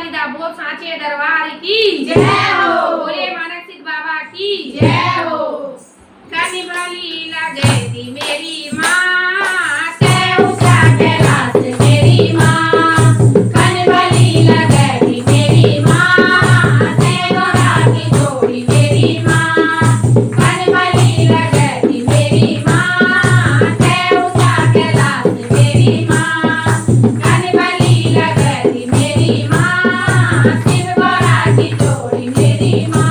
वालिदा बोल सांचे दरबार की जय हो। बोले मानक सिद्ध बाबा की जय हो। करनी वाली लगे थी मेरी माँ से ऊंचा कैलाश मेरी माँ। करनी वाली लगे थी मेरी माँ से गोरा की जोड़ी मेरी माँ। करनी वाली लगे थी मेरी माँ से ऊंचा कैलाश मेरी माँ। करनी वाली लगे थी मेरी माँ शिव गोरा की जोड़ी मेरी माँ।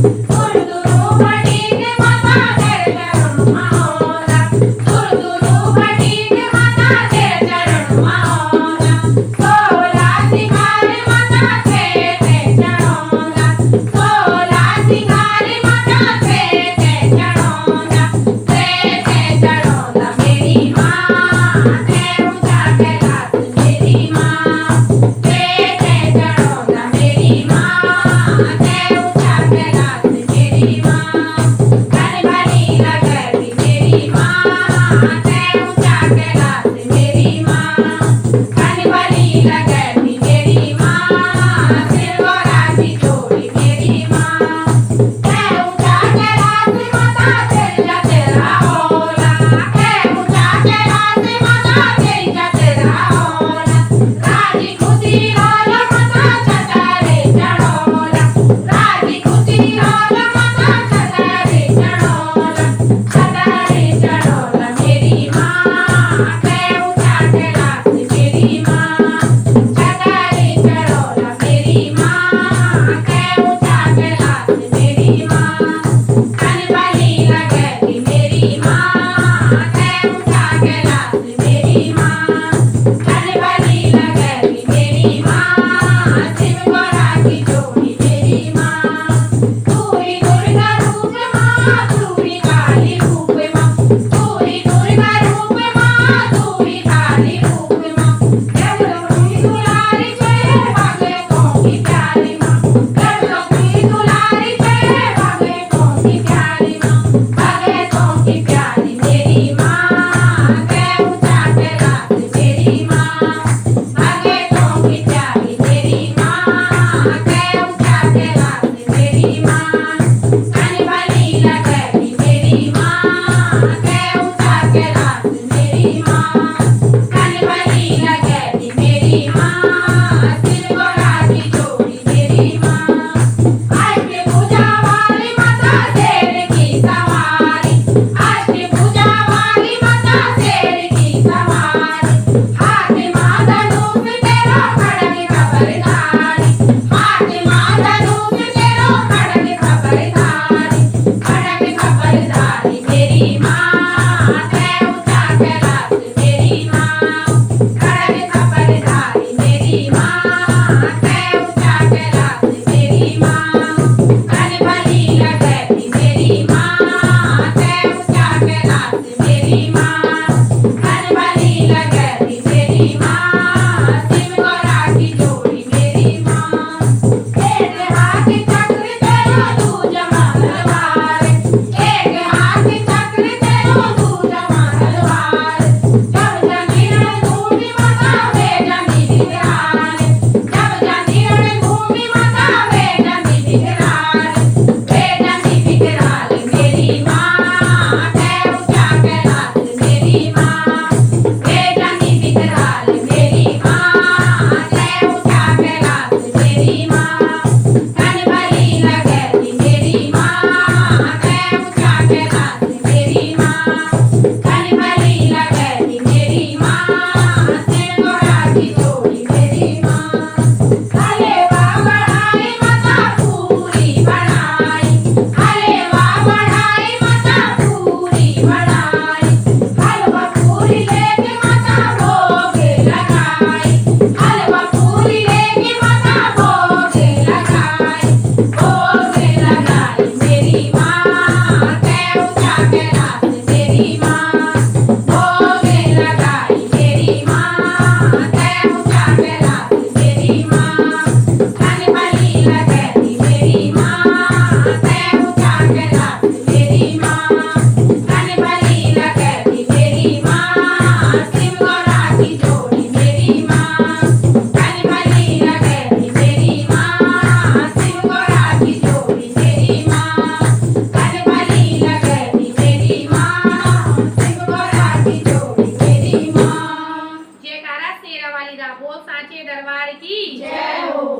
दूर दूर बड़ी के माता तेरे चरण माओला। दूर दूर बड़ी के माता तेरे चरण माओला। सोला सिंगार माता तेरे चढ़ोला। सोला सिंगार माता तेरे चढ़ोला। तेरे चढ़ोला मेरी माँ तेरे ऊंचा कैलाश मेरी माँ। तेरे चढ़ोला मेरी माँ तेरे ऊंचा कैलाश मेरी माँ। करनी वाली लगे थी मेरी माँ तेरे ऊंचा कैलाश मेरी माँ। करनी वाली लगे थी मेरी माँ शिव गोरा की जोड़ी मेरी माँ। तेरे ऊंचा कैलाश माता तेरा तेरा होला। तेरे ऊंचा कैलाश माता तेरा तेरा होला। राजी खुशी रोल माता छतरे चढ़ोला। राजी खुशी रोल माता छतरे चढ़ोला। छतरे चढ़ोला मेरी माँ तेरे ऊंचा कैलाश मेरी माँ। दरबार की जय हो।